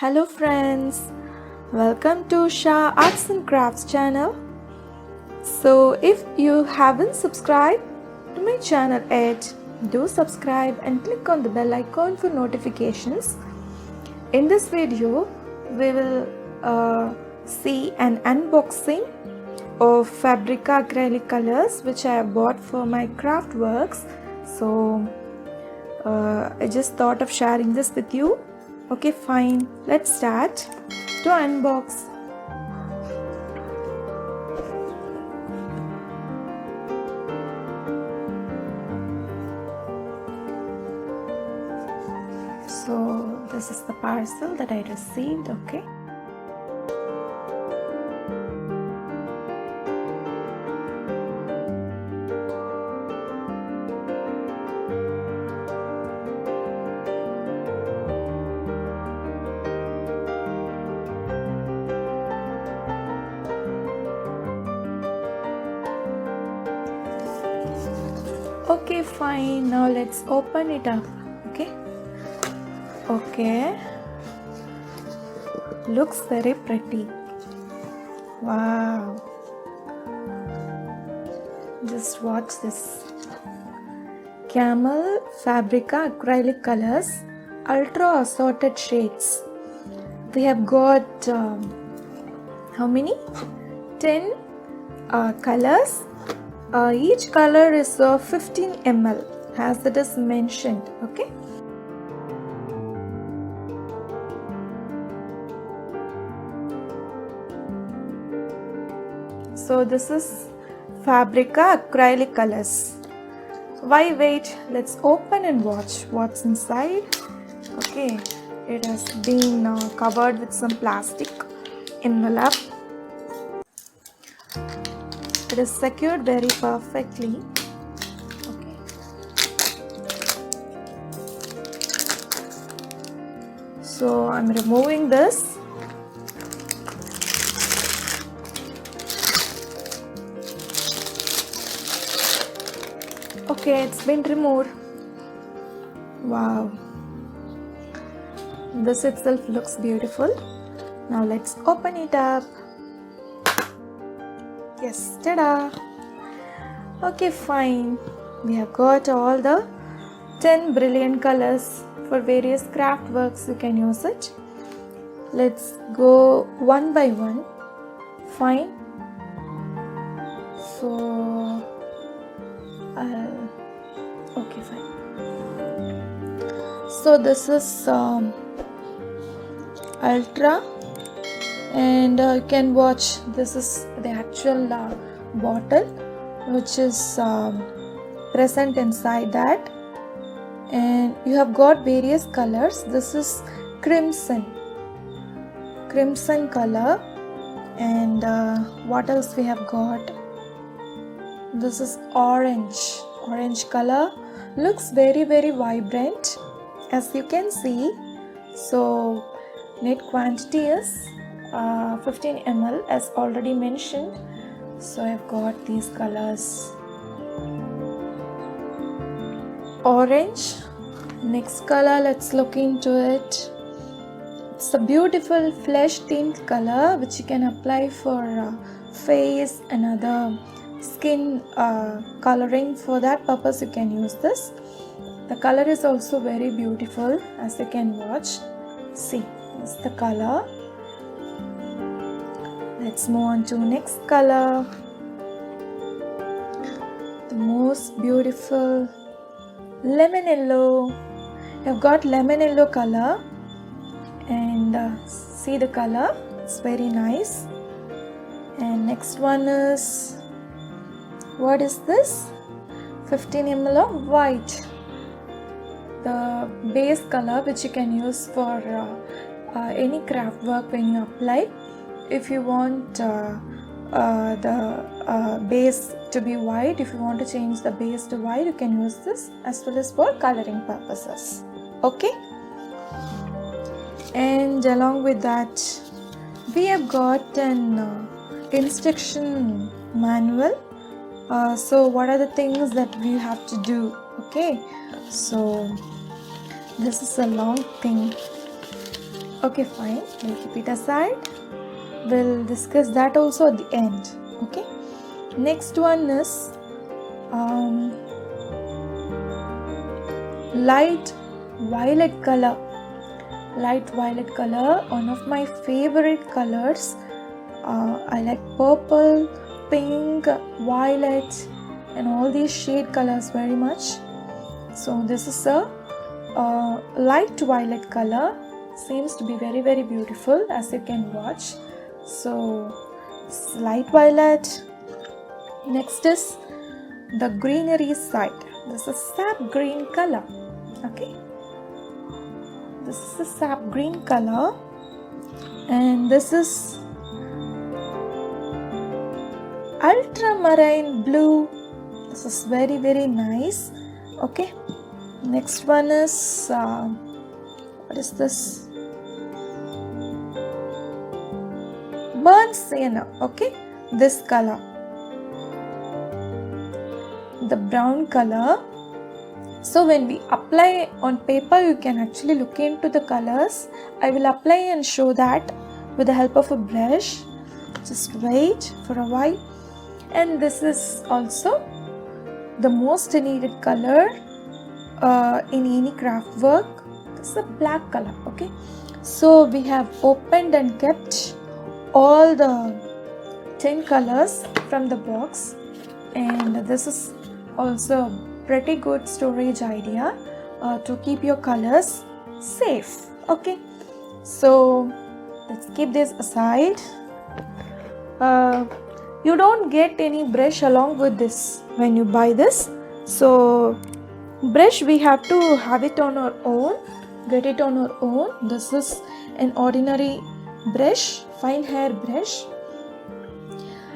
Hello friends, welcome to Shah Arts and Crafts channel. So if you haven't subscribed to my channel yet, do subscribe and click on the bell icon for notifications. In this video, we will see an unboxing of Fabrica acrylic colors which I have bought for my craft works. So I just thought of sharing this with you. Okay, fine. Let's start to unbox. So this is the parcel that I received. Okay. Okay, fine. Now let's open it up. Okay. Looks very pretty. Wow. Just watch this. Camel Fabrica acrylic colors, ultra assorted shades. We have got how many? 10 colors. Each color is 15 ml as it is mentioned. Okay. So this is Fabrica acrylic colors. Why wait? Let's open and watch what's inside. Okay, it has been covered with some plastic envelope. It is secured very perfectly. Okay. So I'm removing this. Okay, it's been removed. Wow. This itself looks beautiful. Now let's open it up. Yes, tada! Okay, fine. We have got all the 10 brilliant colors for various craft works. You can use it. Let's go one by one. Fine. So, okay, fine. So this is ultra. And you can watch, this is the actual bottle which is present inside that, and you have got various colors. This is crimson color, and what else we have got? This is orange color. Looks very vibrant, as you can see. So net quantity is 15 ml as already mentioned. So I've got these colors. Orange. Next color, let's look into it. It's a beautiful flesh tint color which you can apply for face and other skin coloring. For that purpose you can use this. The color is also very beautiful, as you can watch. See, this is the color. Let's move on to next color. The most beautiful lemon yellow. I've got lemon yellow color, and see the color, it's very nice. And next one is, what is this? 15 ml of white. The base color which you can use for any craft work when you apply. If you want the base to be white, if you want to change the base to white, you can use this, as well as for coloring purposes. Okay. And along with that, we have got an instruction manual. So what are the things that we have to do? Okay. So this is a long thing. Okay, fine. We'll keep it aside. We'll discuss that also at the end. Okay. Next one is light violet color. Light violet color, one of my favorite colors. I like purple, pink, violet, and all these shade colors very much. So this is a light violet color. Seems to be very, very beautiful, as you can watch. So it's light violet. Next is the greenery side. This is sap green color. Okay, this is a sap green color, and this is ultramarine blue. This is very, very nice. Okay, next one is what is this? Burnt sienna. Okay, this color, the brown color. So when we apply on paper, you can actually look into the colors. I will apply and show that with the help of a brush. Just wait for a while. And this is also the most needed color in any craft work. This is a black color. Okay, so we have opened and kept all the 10 colors from the box, and this is also pretty good storage idea to keep your colors safe. Okay, so let's keep this aside. You don't get any brush along with this when you buy this, so brush we have to have it on our own, get it on our own. This is an ordinary brush, fine hair brush.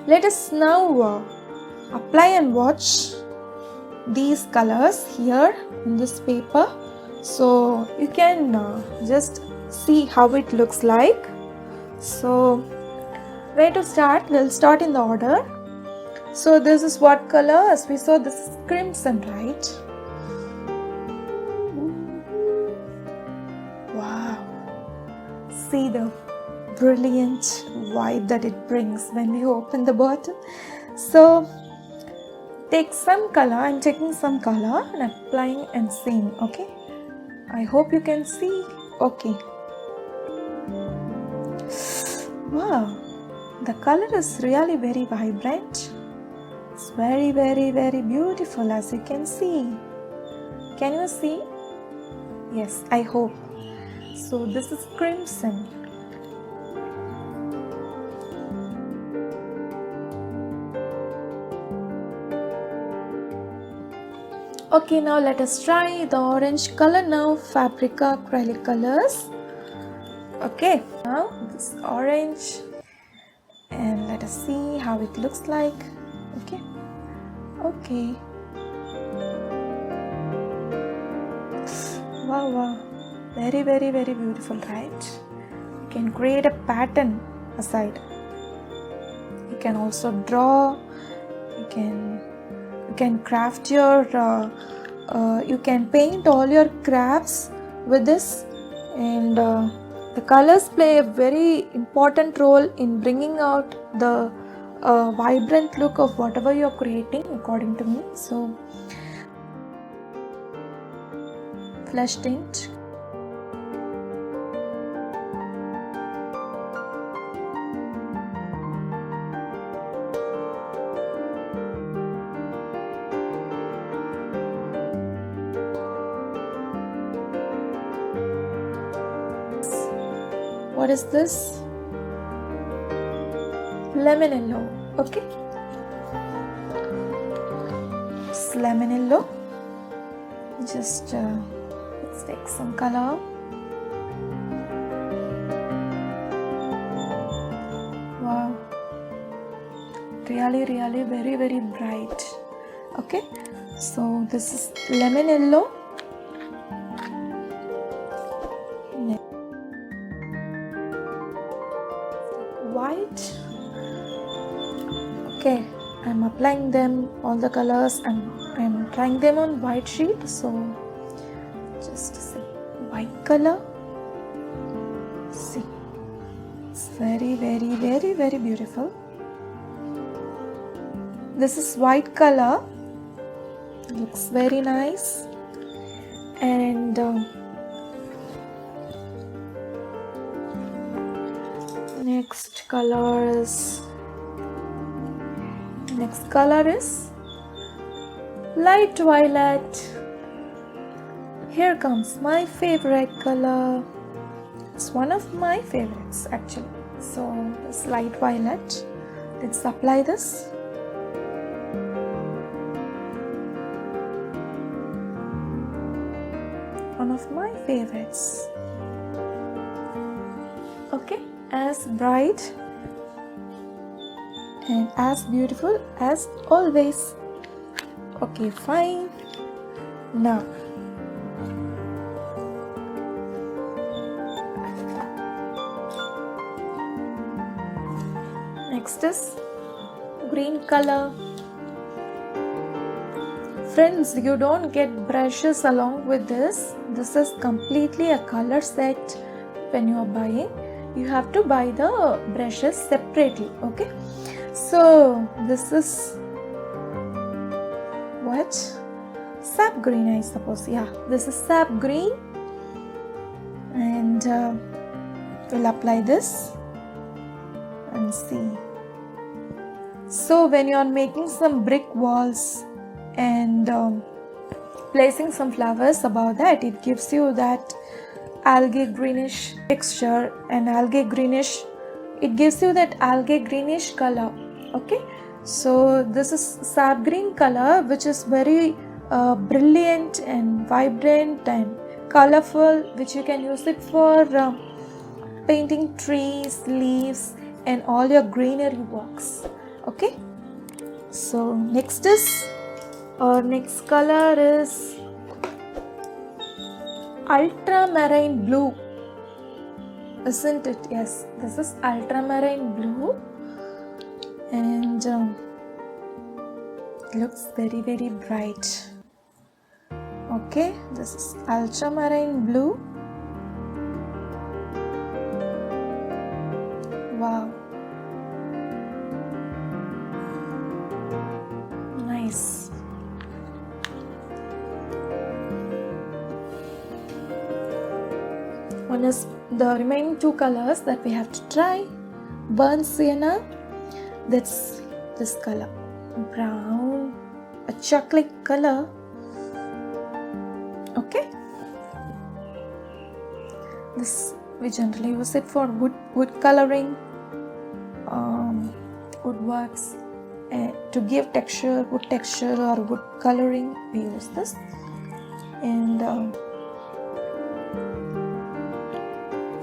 Let us now apply and watch these colors here in this paper, so you can just see how it looks like. So where to start? We'll start in the order. So this is what color? As we saw, this is crimson, right? Wow, see the brilliant vibe that it brings when we open the bottle. So take some color. I'm taking some color and applying and seeing. Okay, I hope you can see. Okay, wow, the color is really very vibrant. It's very, very, very beautiful, as you can see. Can you see? Yes, I hope. So this is crimson. Okay, now let us try the orange color now, Fabrica acrylic colors. Okay, now this orange, and let us see how it looks like. Okay, okay. Wow, wow, very, very, very beautiful, right? You can create a pattern aside. You can also draw. You can craft your you can paint all your crafts with this, and the colors play a very important role in bringing out the vibrant look of whatever you're creating, according to me. So flesh tint, what is this? Lemon yellow. Okay, it's lemon yellow. Just let's take some color. Wow, really, really very, very bright. Okay, so this is lemon yellow. White. Okay, I'm applying them, all the colors, and I'm trying them on white sheet. So just say white color, very, very, very, very beautiful. This is white color. Looks very nice. And next color is light violet. Here comes my favorite color. It's one of my favorites actually. So this light violet. Let's apply this. One of my favorites. Okay, as bright and as beautiful as always. Okay, fine. Now next is green color. Friends, you don't get brushes along with this. This is completely a color set. When you are buying, you have to buy the brushes separately. Okay, so this is what? Sap green, I suppose. Yeah, this is sap green, and we'll apply this and see. So when you are making some brick walls and placing some flowers above that, it gives you that algae greenish texture and it gives you that algae greenish color. Okay, so this is sap green color, which is very brilliant and vibrant and colorful, which you can use it for painting trees, leaves and all your greenery works. Okay, so next color is ultramarine blue, isn't it? Yes, this is ultramarine blue, and looks very, very bright. Okay, this is ultramarine blue. Wow, nice. One is the remaining two colors that we have to try. Burnt sienna, that's this color, brown, a chocolate color. Okay, this we generally use it for wood coloring, woodworks, to give texture, wood texture or wood coloring. We use this, and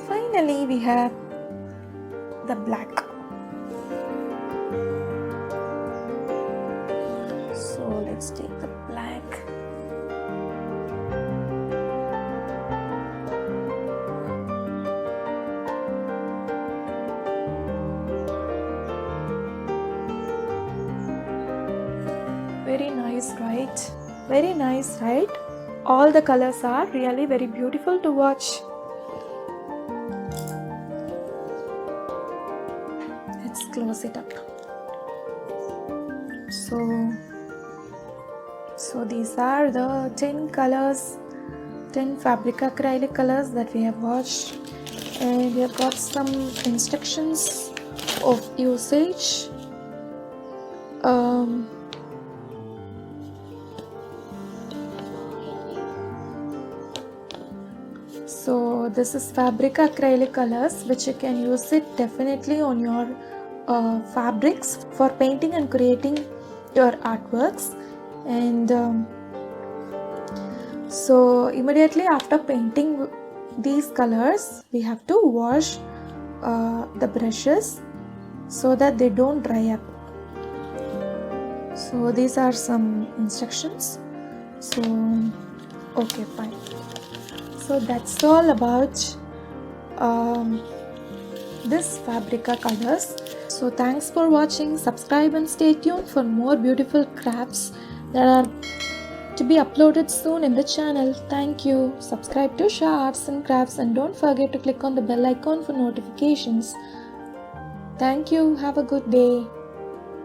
finally we have the black. So let's take the black. Very nice, right? Very nice, right? All the colors are really very beautiful to watch. Let's close it up. So these are the 10 colors, 10 fabric acrylic colors that we have watched, and we have got some instructions of usage. So this is fabric acrylic colors, which you can use it definitely on your fabrics for painting and creating your artworks. And so immediately after painting these colors, we have to wash the brushes so that they don't dry up. So these are some instructions. So okay, fine. So that's all about this Fabrica colors. So thanks for watching. Subscribe and stay tuned for more beautiful crafts that are to be uploaded soon in the channel. Thank you. Subscribe to Sha Arts and Crafts and don't forget to click on the bell icon for notifications. Thank you. Have a good day.